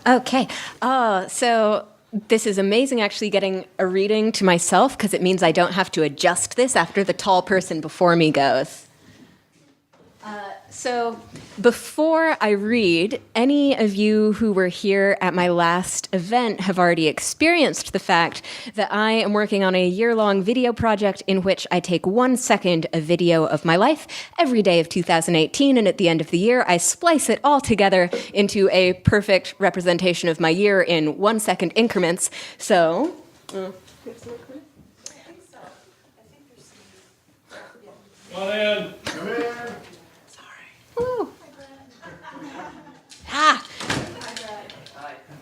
Okay, so this is amazing actually getting a reading to myself because it means I don't have to adjust this after the tall person before me goes. So before I read, any of you who were here at my last event have already experienced the fact that I am working on a year-long video project in which I take 1 second of video of my life every day of 2018, and at the end of the year, I splice it all together into a perfect representation of my year in 1 second increments. So, Come on in. Come in. Woo.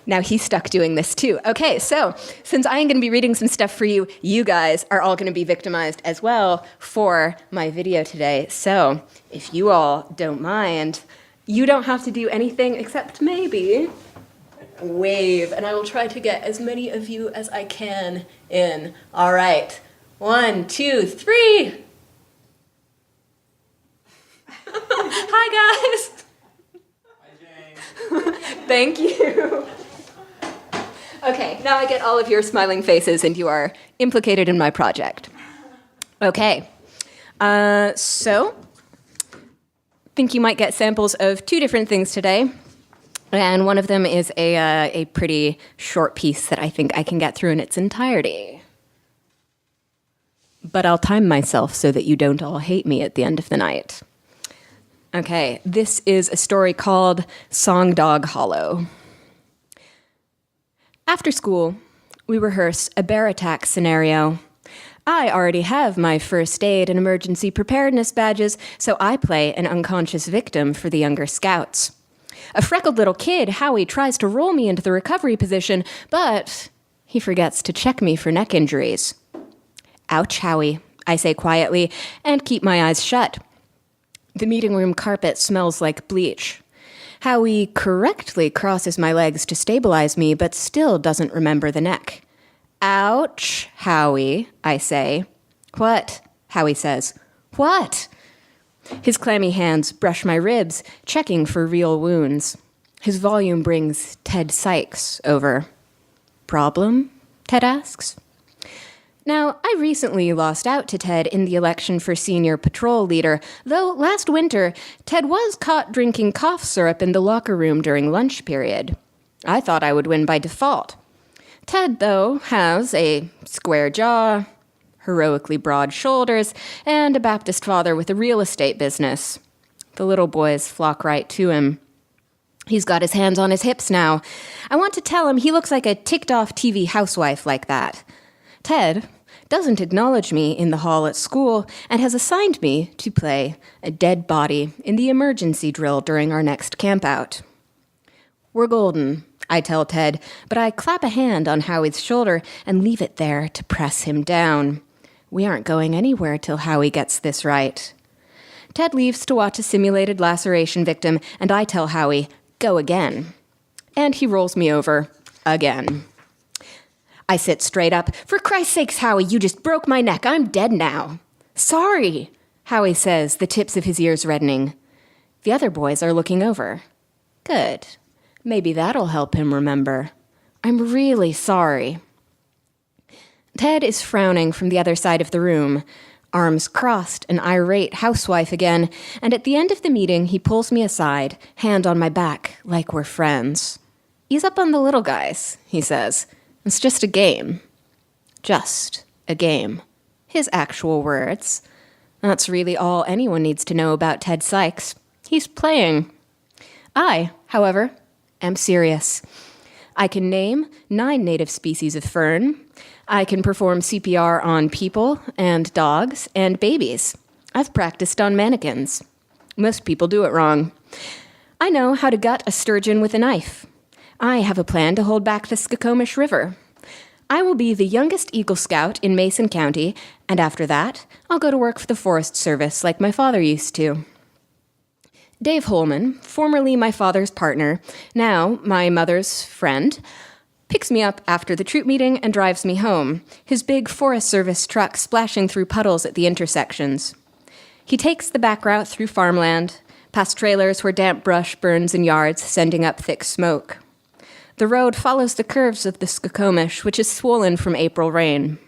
Now he's stuck doing this too. Okay, so since I am going to be reading some stuff for you, you guys are all going to be victimized as well for my video today. So if you all don't mind, you don't have to do anything except maybe wave, and I will try to get as many of you as I can in. All right, 1, 2, 3. Hi, guys. Hi, Jane. Thank you. Okay, now I get all of your smiling faces and you are implicated in my project. Okay, so I think you might get samples of 2 different things today. And one of them is a pretty short piece that I think I can get through in its entirety. But I'll time myself so that you don't all hate me at the end of the night. Okay, this is a story called Song Dog Hollow. After school, we rehearse a bear attack scenario. I already have my first aid and emergency preparedness badges, so I play an unconscious victim for the younger scouts. A freckled little kid, Howie, tries to roll me into the recovery position, but he forgets to check me for neck injuries. Ouch, Howie, I say quietly, and keep my eyes shut. The meeting room carpet smells like bleach. Howie correctly crosses my legs to stabilize me, but still doesn't remember the neck. Ouch, Howie, I say. What? Howie says. What? His clammy hands brush my ribs, checking for real wounds. His volume brings Ted Sykes over. Problem? Ted asks. Now, I recently lost out to Ted in the election for senior patrol leader, though last winter, Ted was caught drinking cough syrup in the locker room during lunch period. I thought I would win by default. Ted, though, has a square jaw, heroically broad shoulders, and a Baptist father with a real estate business. The little boys flock right to him. He's got his hands on his hips now. I want to tell him he looks like a ticked-off TV housewife like that. Ted doesn't acknowledge me in the hall at school and has assigned me to play a dead body in the emergency drill during our next campout. We're golden, I tell Ted, but I clap a hand on Howie's shoulder and leave it there to press him down. We aren't going anywhere till Howie gets this right. Ted leaves to watch a simulated laceration victim, and I tell Howie, go again. And he rolls me over again. I sit straight up. For Christ's sakes, Howie, you just broke my neck. I'm dead now. Sorry, Howie says, the tips of his ears reddening. The other boys are looking over. Good. Maybe that'll help him remember. I'm really sorry. Ted is frowning from the other side of the room, arms crossed, an irate housewife again, and at the end of the meeting, he pulls me aside, hand on my back, like we're friends. Ease up on the little guys, he says. It's just a game. Just a game. His actual words. That's really all anyone needs to know about Ted Sykes. He's playing. I, however, am serious. I can name 9 native species of fern. I can perform CPR on people and dogs and babies. I've practiced on mannequins. Most people do it wrong. I know how to gut a sturgeon with a knife. I have a plan to hold back the Skokomish River. I will be the youngest Eagle Scout in Mason County, and after that, I'll go to work for the Forest Service like my father used to. Dave Holman, formerly my father's partner, now my mother's friend, picks me up after the troop meeting and drives me home, his big Forest Service truck splashing through puddles at the intersections. He takes the back route through farmland, past trailers where damp brush burns in yards, sending up thick smoke. The road follows the curves of the Skokomish, which is swollen from April rain.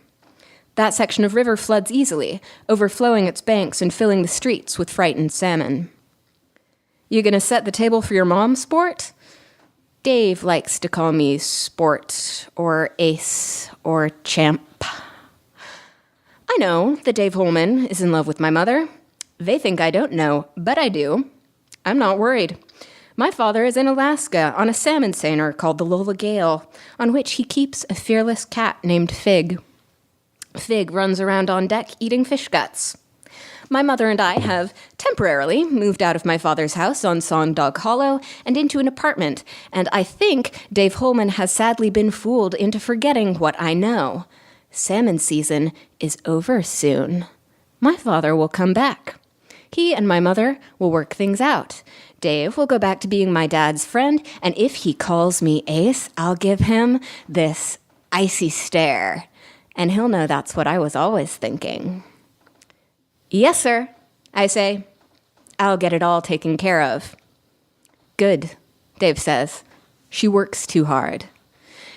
That section of river floods easily, overflowing its banks and filling the streets with frightened salmon. You gonna set the table for your mom, Sport? Dave likes to call me Sport, or Ace, or Champ. I know that Dave Holman is in love with my mother. They think I don't know, but I do. I'm not worried. My father is in Alaska on a salmon seiner called the Lola Gale, on which he keeps a fearless cat named Fig. Fig runs around on deck eating fish guts. My mother and I have temporarily moved out of my father's house on Song Dog Hollow and into an apartment, and I think Dave Holman has sadly been fooled into forgetting what I know. Salmon season is over soon. My father will come back. He and my mother will work things out. Dave will go back to being my dad's friend, and if he calls me Ace, I'll give him this icy stare. And he'll know that's what I was always thinking. Yes, sir, I say. I'll get it all taken care of. Good, Dave says. She works too hard.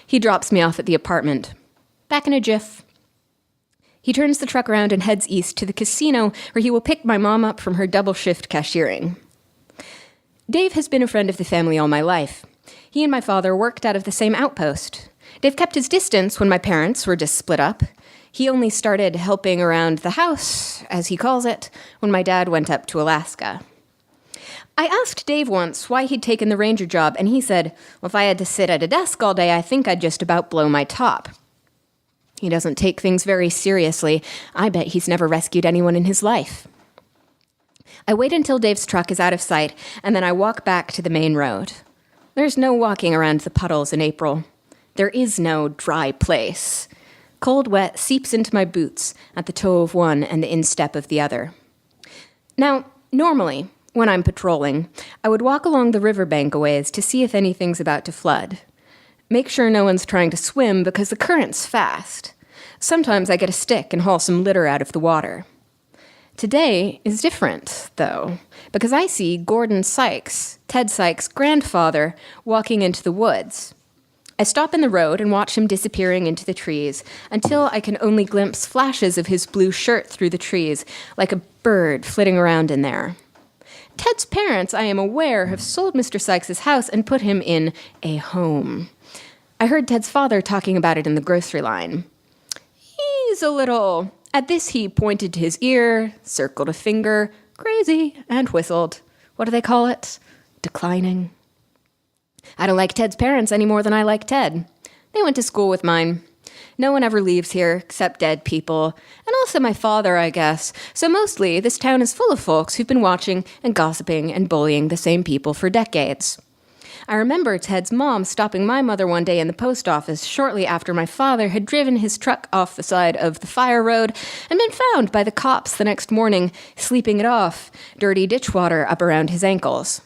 He drops me off at the apartment. Back in a jiff. He turns the truck around and heads east to the casino where he will pick my mom up from her double shift cashiering. Dave has been a friend of the family all my life. He and my father worked out of the same outpost. Dave kept his distance when my parents were just split up. He only started helping around the house, as he calls it, when my dad went up to Alaska. I asked Dave once why he'd taken the ranger job, and he said, well, if I had to sit at a desk all day, I think I'd just about blow my top. He doesn't take things very seriously. I bet he's never rescued anyone in his life. I wait until Dave's truck is out of sight, and then I walk back to the main road. There's no walking around the puddles in April. There is no dry place. Cold wet seeps into my boots at the toe of one and the instep of the other. Now, normally, when I'm patrolling, I would walk along the riverbank a ways to see if anything's about to flood. Make sure no one's trying to swim because the current's fast. Sometimes I get a stick and haul some litter out of the water. Today is different, though, because I see Gordon Sykes, Ted Sykes' grandfather, walking into the woods. I stop in the road and watch him disappearing into the trees until I can only glimpse flashes of his blue shirt through the trees, like a bird flitting around in there. Ted's parents, I am aware, have sold Mr. Sykes' house and put him in a home. I heard Ted's father talking about it in the grocery line. He's a little... At this, he pointed to his ear, circled a finger, crazy, and whistled. What do they call it? Declining. I don't like Ted's parents any more than I like Ted. They went to school with mine. No one ever leaves here except dead people, and also my father, I guess. So mostly, this town is full of folks who've been watching and gossiping and bullying the same people for decades. I remember Ted's mom stopping my mother one day in the post office shortly after my father had driven his truck off the side of the fire road and been found by the cops the next morning, sleeping it off, dirty ditch water up around his ankles.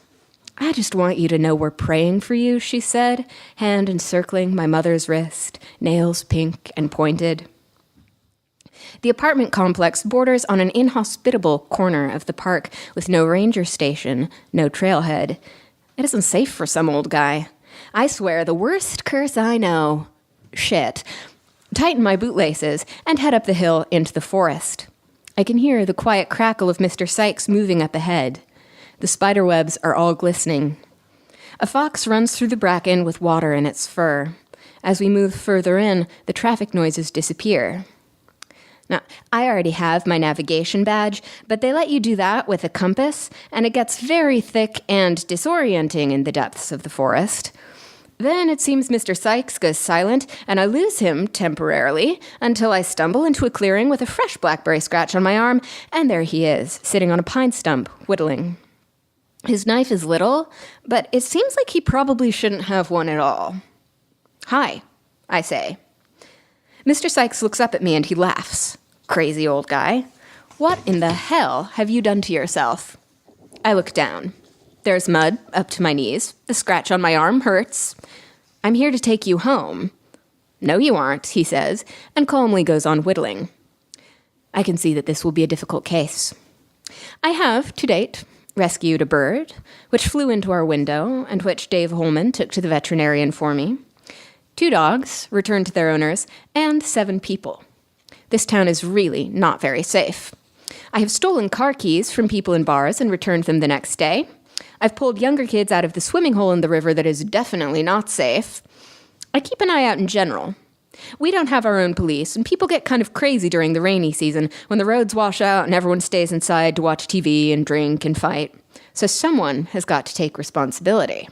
I just want you to know we're praying for you, she said, hand encircling my mother's wrist, nails pink and pointed. The apartment complex borders on an inhospitable corner of the park with no ranger station, no trailhead. It isn't safe for some old guy. I swear, the worst curse I know. Shit. Tighten my bootlaces and head up the hill into the forest. I can hear the quiet crackle of Mr. Sykes moving up ahead. The spider webs are all glistening. A fox runs through the bracken with water in its fur. As we move further in, the traffic noises disappear. Now, I already have my navigation badge, but they let you do that with a compass, and it gets very thick and disorienting in the depths of the forest. Then it seems Mr. Sykes goes silent, and I lose him temporarily until I stumble into a clearing with a fresh blackberry scratch on my arm, and there he is, sitting on a pine stump, whittling. His knife is little, but it seems like he probably shouldn't have one at all. Hi, I say. Mr. Sykes looks up at me and he laughs. Crazy old guy. What in the hell have you done to yourself? I look down. There's mud up to my knees. The scratch on my arm hurts. I'm here to take you home. No, you aren't, he says, and calmly goes on whittling. I can see that this will be a difficult case. I have, to date, rescued a bird, which flew into our window, and which Dave Holman took to the veterinarian for me. 2 dogs, returned to their owners, and 7 people. This town is really not very safe. I have stolen car keys from people in bars and returned them the next day. I've pulled younger kids out of the swimming hole in the river that is definitely not safe. I keep an eye out in general. We don't have our own police, and people get kind of crazy during the rainy season when the roads wash out and everyone stays inside to watch TV and drink and fight. So someone has got to take responsibility.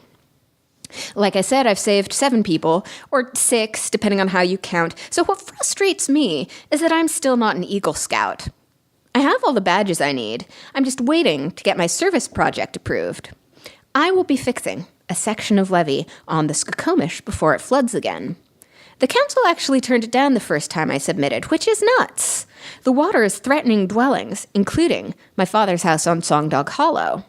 Like I said, I've saved 7 people, or 6, depending on how you count. So what frustrates me is that I'm still not an Eagle Scout. I have all the badges I need. I'm just waiting to get my service project approved. I will be fixing a section of levee on the Skokomish before it floods again. The council actually turned it down the first time I submitted, which is nuts. The water is threatening dwellings, including my father's house on Songdog Hollow.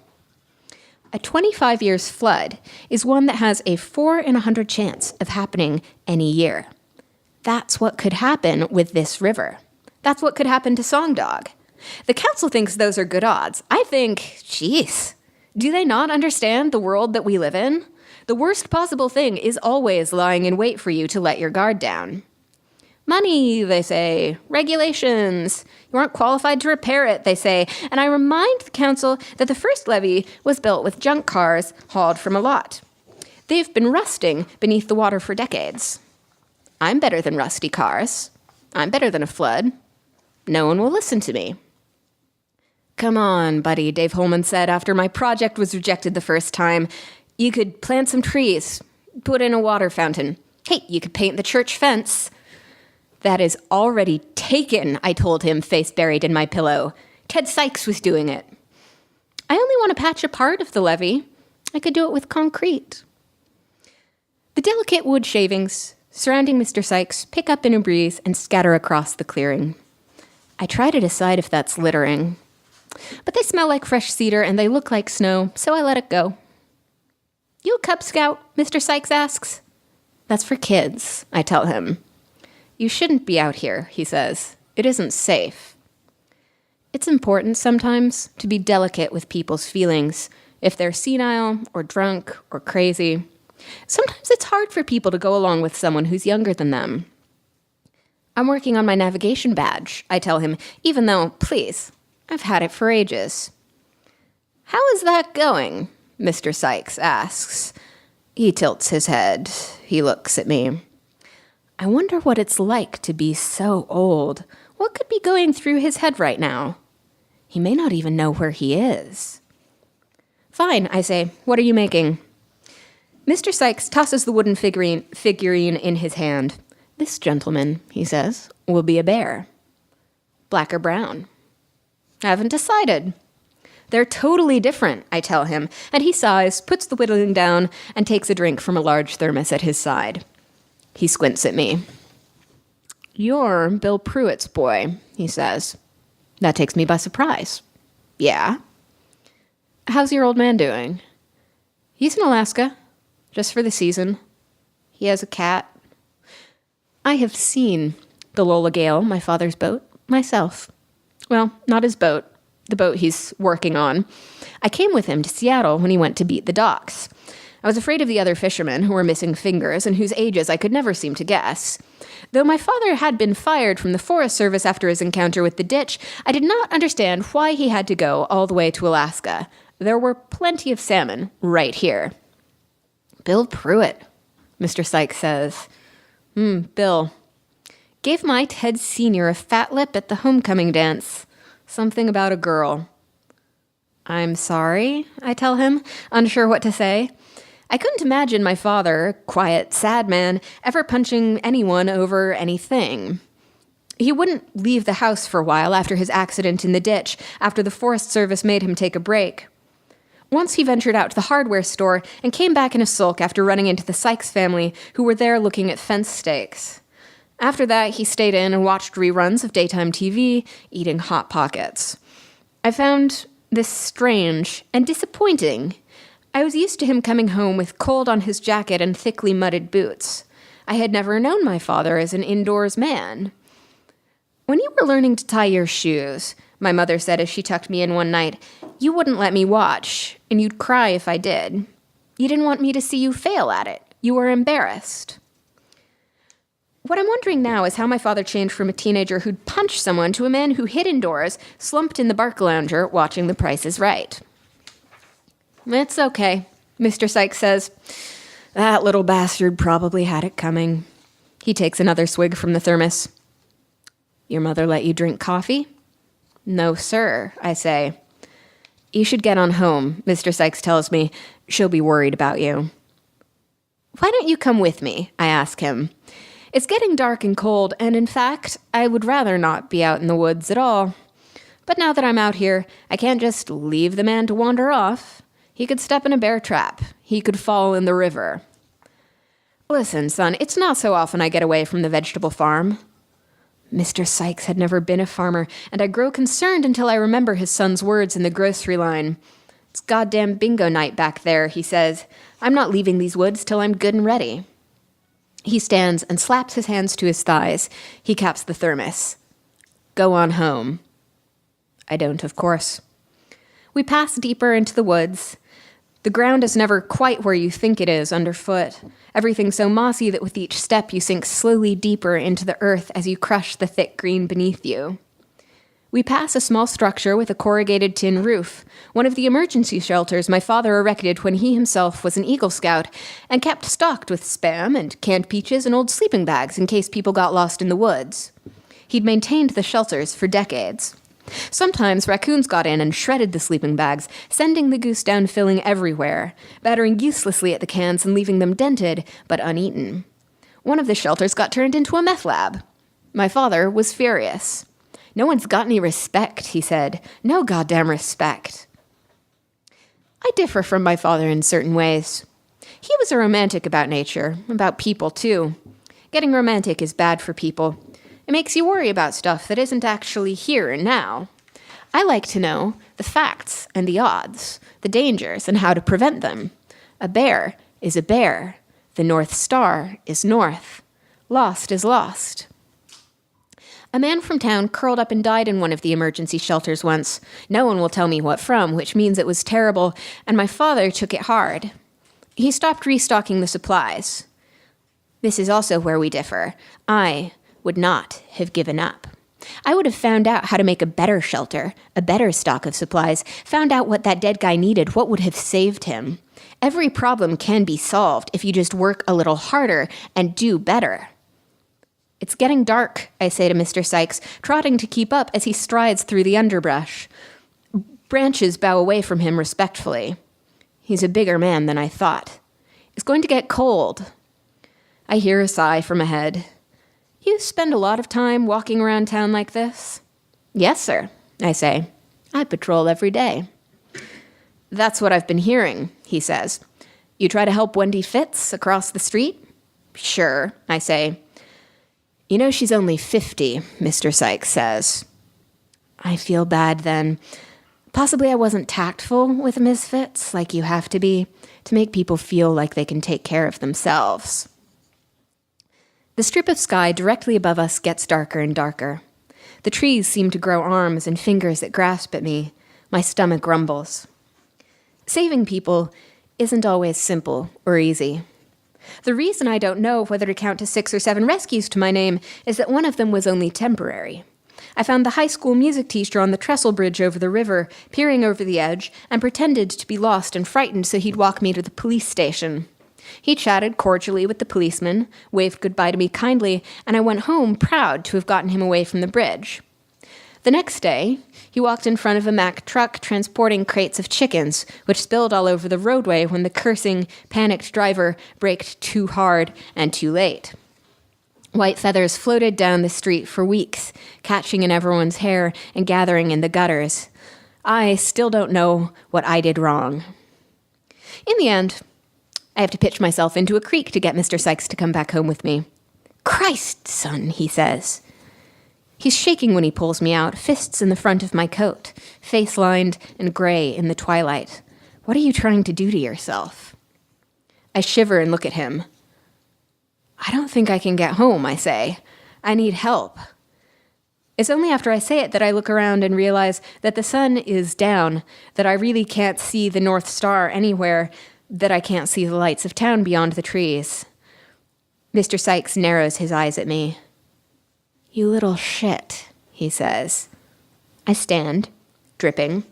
A 25 years flood is one that has a 4 in 100 chance of happening any year. That's what could happen with this river. That's what could happen to Songdog. The council thinks those are good odds. I think, jeez, do they not understand the world that we live in? The worst possible thing is always lying in wait for you to let your guard down. Money, they say. Regulations. You aren't qualified to repair it, they say. And I remind the council that the first levee was built with junk cars hauled from a lot. They've been rusting beneath the water for decades. I'm better than rusty cars. I'm better than a flood. No one will listen to me. Come on, buddy, Dave Holman said after my project was rejected the first time. You could plant some trees, put in a water fountain. Hey, you could paint the church fence. That is already taken, I told him, face buried in my pillow. Ted Sykes was doing it. I only want to patch a part of the levee. I could do it with concrete. The delicate wood shavings surrounding Mr. Sykes pick up in a breeze and scatter across the clearing. I try to decide if that's littering. But they smell like fresh cedar and they look like snow, so I let it go. You a Cub Scout? Mr. Sykes asks. That's for kids, I tell him. You shouldn't be out here, he says. It isn't safe. It's important sometimes to be delicate with people's feelings, if they're senile or drunk or crazy. Sometimes it's hard for people to go along with someone who's younger than them. I'm working on my navigation badge, I tell him, even though, please, I've had it for ages. How is that going? Mr. Sykes asks. He tilts his head. He looks at me. I wonder what it's like to be so old. What could be going through his head right now? He may not even know where he is. Fine, I say. What are you making? Mr. Sykes tosses the wooden figurine in his hand. This gentleman, he says, will be a bear. Black or brown? Haven't decided. They're totally different, I tell him, and he sighs, puts the whittling down, and takes a drink from a large thermos at his side. He squints at me. You're Bill Pruitt's boy, he says. That takes me by surprise. Yeah? How's your old man doing? He's in Alaska, just for the season. He has a cat. I have seen the Lola Gale, my father's boat, myself. Well, not his boat. The boat he's working on. I came with him to Seattle when he went to beat the docks. I was afraid of the other fishermen who were missing fingers and whose ages I could never seem to guess. Though my father had been fired from the Forest Service after his encounter with the ditch, I did not understand why he had to go all the way to Alaska. There were plenty of salmon right here. Bill Pruitt, Mr. Sykes says. Bill. Gave my Ted Sr. a fat lip at the homecoming dance. Something about a girl. I'm sorry, I tell him, unsure what to say. I couldn't imagine my father, a quiet, sad man, ever punching anyone over anything. He wouldn't leave the house for a while after his accident in the ditch, after the Forest Service made him take a break. Once he ventured out to the hardware store and came back in a sulk after running into the Sykes family, who were there looking at fence stakes. After that, he stayed in and watched reruns of daytime TV, eating Hot Pockets. I found this strange and disappointing. I was used to him coming home with cold on his jacket and thickly mudded boots. I had never known my father as an indoors man. "When you were learning to tie your shoes," my mother said as she tucked me in one night, "you wouldn't let me watch, and you'd cry if I did. You didn't want me to see you fail at it. You were embarrassed." What I'm wondering now is how my father changed from a teenager who'd punch someone to a man who hid indoors, slumped in the bark lounger, watching The Price is Right. "It's okay," Mr. Sykes says. "That little bastard probably had it coming." He takes another swig from the thermos. "Your mother let you drink coffee?" "No, sir," I say. "You should get on home," Mr. Sykes tells me. "She'll be worried about you." "Why don't you come with me?" I ask him. It's getting dark and cold, and in fact, I would rather not be out in the woods at all. But now that I'm out here, I can't just leave the man to wander off. He could step in a bear trap. He could fall in the river. "Listen, son, it's not so often I get away from the vegetable farm." Mr. Sykes had never been a farmer, and I grow concerned until I remember his son's words in the grocery line. "It's goddamn bingo night back there," he says. "I'm not leaving these woods till I'm good and ready." He stands and slaps his hands to his thighs. He caps the thermos. "Go on home." I don't, of course. We pass deeper into the woods. The ground is never quite where you think it is underfoot. Everything's so mossy that with each step you sink slowly deeper into the earth as you crush the thick green beneath you. We pass a small structure with a corrugated tin roof, one of the emergency shelters my father erected when he himself was an Eagle Scout, and kept stocked with Spam and canned peaches and old sleeping bags in case people got lost in the woods. He'd maintained the shelters for decades. Sometimes raccoons got in and shredded the sleeping bags, sending the goose down filling everywhere, battering uselessly at the cans and leaving them dented but uneaten. One of the shelters got turned into a meth lab. My father was furious. "No one's got any respect," he said. "No goddamn respect." I differ from my father in certain ways. He was a romantic about nature, about people too. Getting romantic is bad for people. It makes you worry about stuff that isn't actually here and now. I like to know the facts and the odds, the dangers and how to prevent them. A bear is a bear. The North Star is north. Lost is lost. A man from town curled up and died in one of the emergency shelters once. No one will tell me what from, which means it was terrible, and my father took it hard. He stopped restocking the supplies. This is also where we differ. I would not have given up. I would have found out how to make a better shelter, a better stock of supplies, found out what that dead guy needed, what would have saved him. Every problem can be solved if you just work a little harder and do better. "It's getting dark," I say to Mr. Sykes, trotting to keep up as he strides through the underbrush. Branches bow away from him respectfully. He's a bigger man than I thought. "It's going to get cold." I hear a sigh from ahead. "You spend a lot of time walking around town like this?" "Yes, sir," I say. "I patrol every day." "That's what I've been hearing," he says. "You try to help Wendy Fitz across the street?" "Sure," I say. "You know she's only 50, Mr. Sykes says." I feel bad then. Possibly I wasn't tactful with Miss Fitz, like you have to be, to make people feel like they can take care of themselves. The strip of sky directly above us gets darker and darker. The trees seem to grow arms and fingers that grasp at me. My stomach grumbles. Saving people isn't always simple or easy. The reason I don't know whether to count to 6 or 7 rescues to my name is that one of them was only temporary. I found the high school music teacher on the trestle bridge over the river, peering over the edge, and pretended to be lost and frightened so he'd walk me to the police station. He chatted cordially with the policeman, waved goodbye to me kindly, and I went home proud to have gotten him away from the bridge. The next day, he walked in front of a Mack truck transporting crates of chickens, which spilled all over the roadway when the cursing, panicked driver braked too hard and too late. White feathers floated down the street for weeks, catching in everyone's hair and gathering in the gutters. I still don't know what I did wrong. In the end, I have to pitch myself into a creek to get Mr. Sykes to come back home with me. "Christ, son," he says. He's shaking when he pulls me out, fists in the front of my coat, face lined and gray in the twilight. What are you trying to do to yourself? I shiver and look at him. I don't think I can get home, I say. I need help. It's only after I say it that I look around and realize that the sun is down, that I really can't see the North Star anywhere, that I can't see the lights of town beyond the trees. Mr. Sykes narrows his eyes at me. You little shit, he says. I stand, dripping.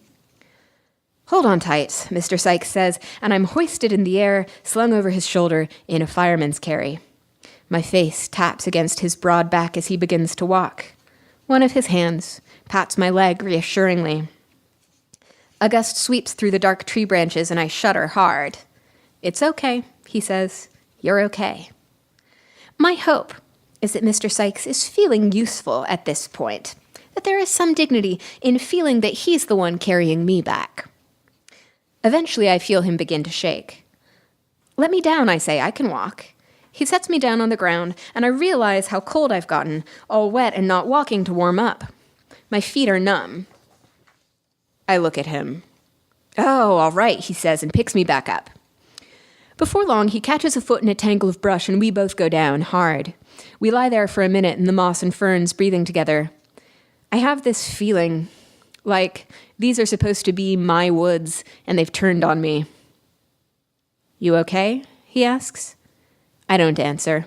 Hold on tight, Mr. Sykes says, and I'm hoisted in the air, slung over his shoulder in a fireman's carry. My face taps against his broad back as he begins to walk. One of his hands pats my leg reassuringly. A gust sweeps through the dark tree branches and I shudder hard. It's okay, he says. You're okay. My hope is that Mr. Sykes is feeling useful at this point, that there is some dignity in feeling that he's the one carrying me back. Eventually, I feel him begin to shake. Let me down, I say. I can walk. He sets me down on the ground, and I realize how cold I've gotten, all wet and not walking to warm up. My feet are numb. I look at him. Oh, all right, he says, and picks me back up. Before long, he catches a foot in a tangle of brush, and we both go down, hard. We lie there for a minute in the moss and ferns, breathing together. I have this feeling like these are supposed to be my woods, and they've turned on me. You okay? He asks. I don't answer.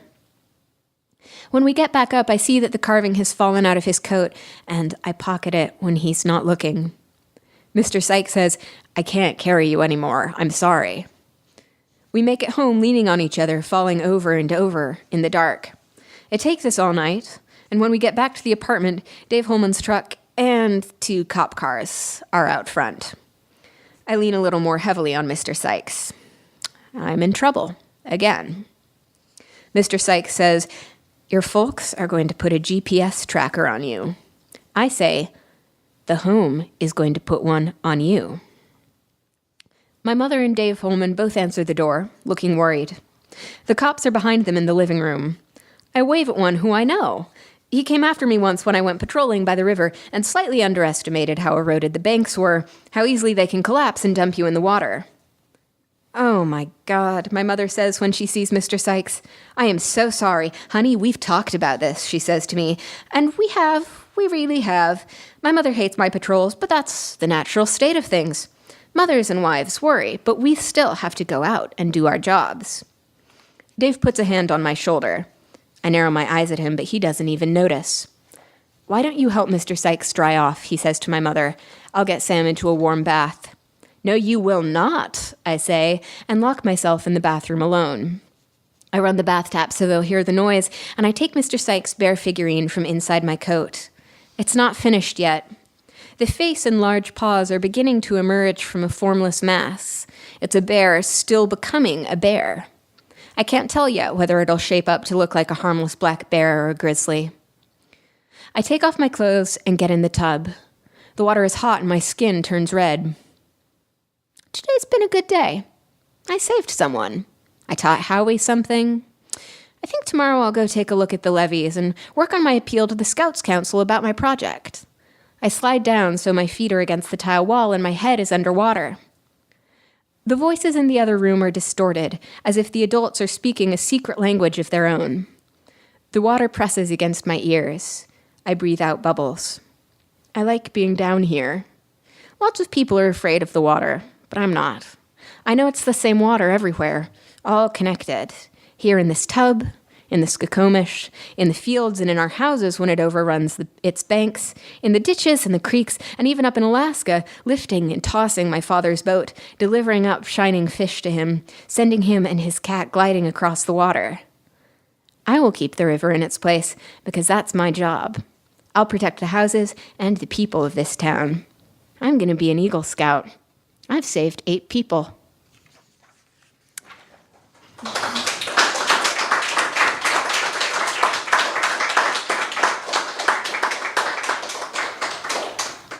When we get back up, I see that the carving has fallen out of his coat, and I pocket it when he's not looking. Mr. Sykes says, I can't carry you anymore. I'm sorry. We make it home leaning on each other, falling over and over in the dark. It takes us all night, and when we get back to the apartment, Dave Holman's truck and 2 cop cars are out front. I lean a little more heavily on Mr. Sykes. I'm in trouble, again. Mr. Sykes says, your folks are going to put a GPS tracker on you. I say, the home is going to put one on you. My mother and Dave Holman both answer the door, looking worried. The cops are behind them in the living room. I wave at one who I know. He came after me once when I went patrolling by the river and slightly underestimated how eroded the banks were, how easily they can collapse and dump you in the water. Oh, my God, my mother says when she sees Mr. Sykes. I am so sorry. Honey, we've talked about this, she says to me. And we really have. My mother hates my patrols, but that's the natural state of things. Mothers and wives worry, but we still have to go out and do our jobs. Dave puts a hand on my shoulder. I narrow my eyes at him, but he doesn't even notice. Why don't you help Mr. Sykes dry off, he says to my mother. I'll get Sam into a warm bath. No, you will not, I say, and lock myself in the bathroom alone. I run the bath tap so they'll hear the noise, and I take Mr. Sykes' bear figurine from inside my coat. It's not finished yet. The face and large paws are beginning to emerge from a formless mass. It's a bear still becoming a bear. I can't tell yet whether it'll shape up to look like a harmless black bear or a grizzly. I take off my clothes and get in the tub. The water is hot and my skin turns red. Today's been a good day. I saved someone. I taught Howie something. I think tomorrow I'll go take a look at the levees and work on my appeal to the Scouts Council about my project. I slide down so my feet are against the tile wall and my head is underwater. The voices in the other room are distorted, as if the adults are speaking a secret language of their own. The water presses against my ears. I breathe out bubbles. I like being down here. Lots of people are afraid of the water, but I'm not. I know it's the same water everywhere, all connected. Here in this tub, in the Skokomish, in the fields and in our houses when it overruns its banks, in the ditches and the creeks, and even up in Alaska, lifting and tossing my father's boat, delivering up shining fish to him, sending him and his cat gliding across the water. I will keep the river in its place, because that's my job. I'll protect the houses and the people of this town. I'm going to be an Eagle Scout. I've saved 8 people.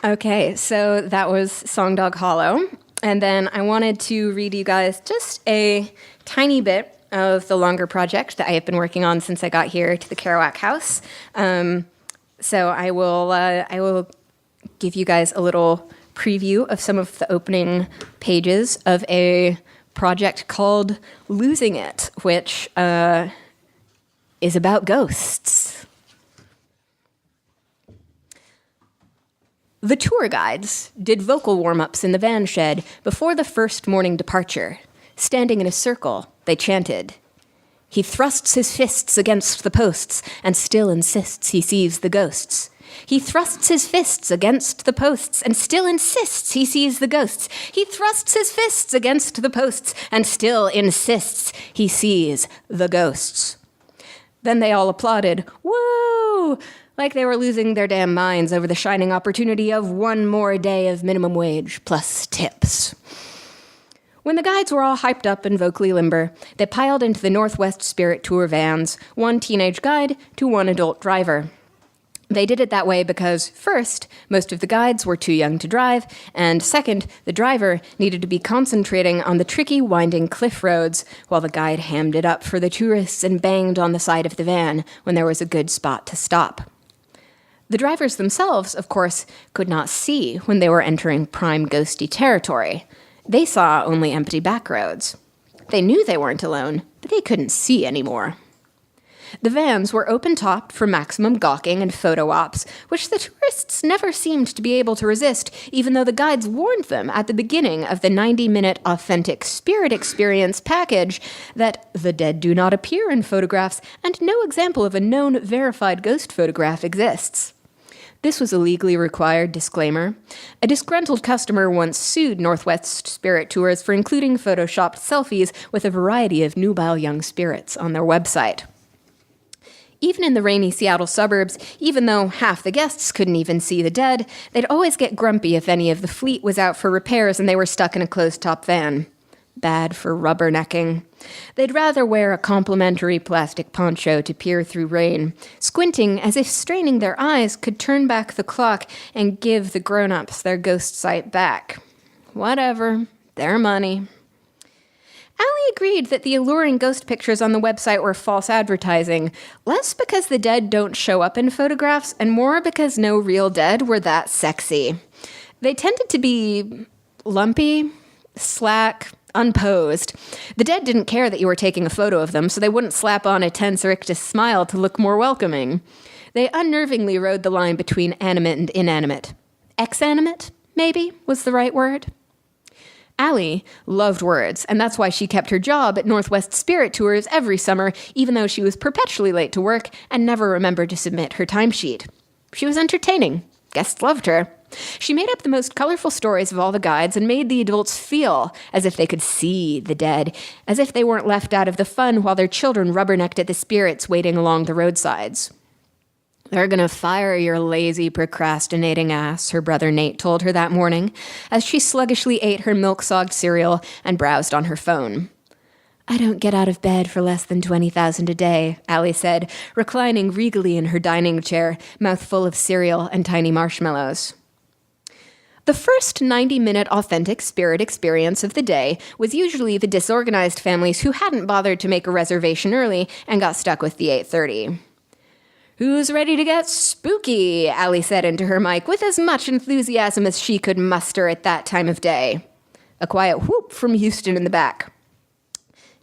Okay, so that was Song Dog Hollow. And then I wanted to read you guys just a tiny bit of the longer project that I have been working on since I got here to the Kerouac House. So I will give you guys a little preview of some of the opening pages of a project called Losing It, which is about ghosts. The tour guides did vocal warm-ups in the van shed before the first morning departure. Standing in a circle, they chanted, "He thrusts his fists against the posts and still insists he sees the ghosts. He thrusts his fists against the posts and still insists he sees the ghosts. He thrusts his fists against the posts and still insists he sees the ghosts." Then they all applauded, "Woo!" like they were losing their damn minds over the shining opportunity of one more day of minimum wage plus tips. When the guides were all hyped up and vocally limber, they piled into the Northwest Spirit Tour vans, one teenage guide to one adult driver. They did it that way because, first, most of the guides were too young to drive, and second, the driver needed to be concentrating on the tricky, winding cliff roads while the guide hammed it up for the tourists and banged on the side of the van when there was a good spot to stop. The drivers themselves, of course, could not see when they were entering prime ghosty territory. They saw only empty back roads. They knew they weren't alone, but they couldn't see anymore. The vans were open-topped for maximum gawking and photo ops, which the tourists never seemed to be able to resist, even though the guides warned them at the beginning of the 90-minute authentic spirit experience package that the dead do not appear in photographs and no example of a known verified ghost photograph exists. This was a legally required disclaimer. A disgruntled customer once sued Northwest Spirit Tours for including photoshopped selfies with a variety of nubile young spirits on their website. Even in the rainy Seattle suburbs, even though half the guests couldn't even see the dead, they'd always get grumpy if any of the fleet was out for repairs and they were stuck in a closed-top van. Bad for rubbernecking. They'd rather wear a complimentary plastic poncho to peer through rain, squinting as if straining their eyes could turn back the clock and give the grown-ups their ghost sight back. Whatever. Their money. Allie agreed that the alluring ghost pictures on the website were false advertising, less because the dead don't show up in photographs and more because no real dead were that sexy. They tended to be lumpy, slack, unposed. The dead didn't care that you were taking a photo of them, so they wouldn't slap on a tense rictus smile to look more welcoming. They unnervingly rode the line between animate and inanimate. Exanimate, maybe, was the right word. Allie loved words, and that's why she kept her job at Northwest Spirit Tours every summer, even though she was perpetually late to work and never remembered to submit her timesheet. She was entertaining. Guests loved her. She made up the most colorful stories of all the guides and made the adults feel as if they could see the dead, as if they weren't left out of the fun while their children rubbernecked at the spirits waiting along the roadsides. "They're gonna fire your lazy, procrastinating ass," her brother Nate told her that morning, as she sluggishly ate her milk-sogged cereal and browsed on her phone. "I don't get out of bed for less than $20,000 a day," Allie said, reclining regally in her dining chair, mouth full of cereal and tiny marshmallows. The first 90-minute authentic spirit experience of the day was usually the disorganized families who hadn't bothered to make a reservation early and got stuck with the 8:30. "Who's ready to get spooky?" Allie said into her mic with as much enthusiasm as she could muster at that time of day. A quiet whoop from Houston in the back.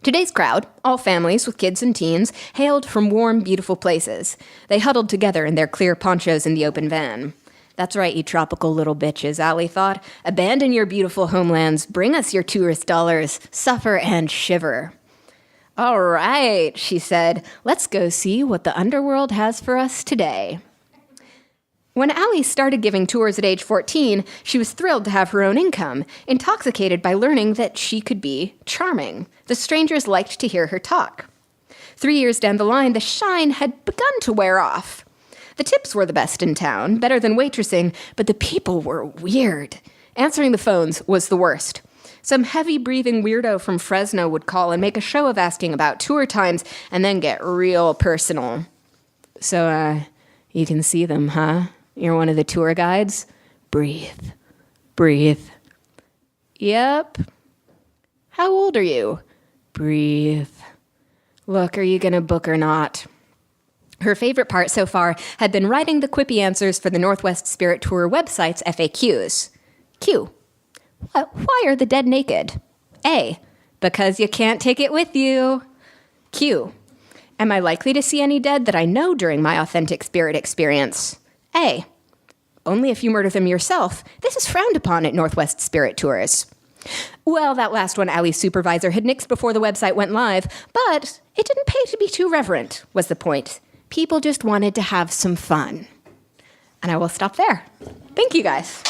Today's crowd, all families with kids and teens, hailed from warm, beautiful places. They huddled together in their clear ponchos in the open van. "That's right, you tropical little bitches," Allie thought. "Abandon your beautiful homelands, bring us your tourist dollars, suffer and shiver." "All right," she said, "let's go see what the underworld has for us today." When Allie started giving tours at age 14, she was thrilled to have her own income, intoxicated by learning that she could be charming. The strangers liked to hear her talk. 3 years down the line, the shine had begun to wear off. The tips were the best in town, better than waitressing, but the people were weird. Answering the phones was the worst. Some heavy-breathing weirdo from Fresno would call and make a show of asking about tour times and then get real personal. "So, you can see them, huh? You're one of the tour guides? Breathe. Breathe." "Yep." "How old are you?" "Breathe." "Look, are you gonna book or not?" Her favorite part so far had been writing the quippy answers for the Northwest Spirit Tour website's FAQs. Q. Why are the dead naked? A. Because you can't take it with you. Q. Am I likely to see any dead that I know during my authentic spirit experience? A. Only if you murder them yourself. This is frowned upon at Northwest Spirit Tours. Well, that last one Allie's supervisor had nixed before the website went live, but it didn't pay to be too reverent, was the point. People just wanted to have some fun. And I will stop there. Thank you, guys.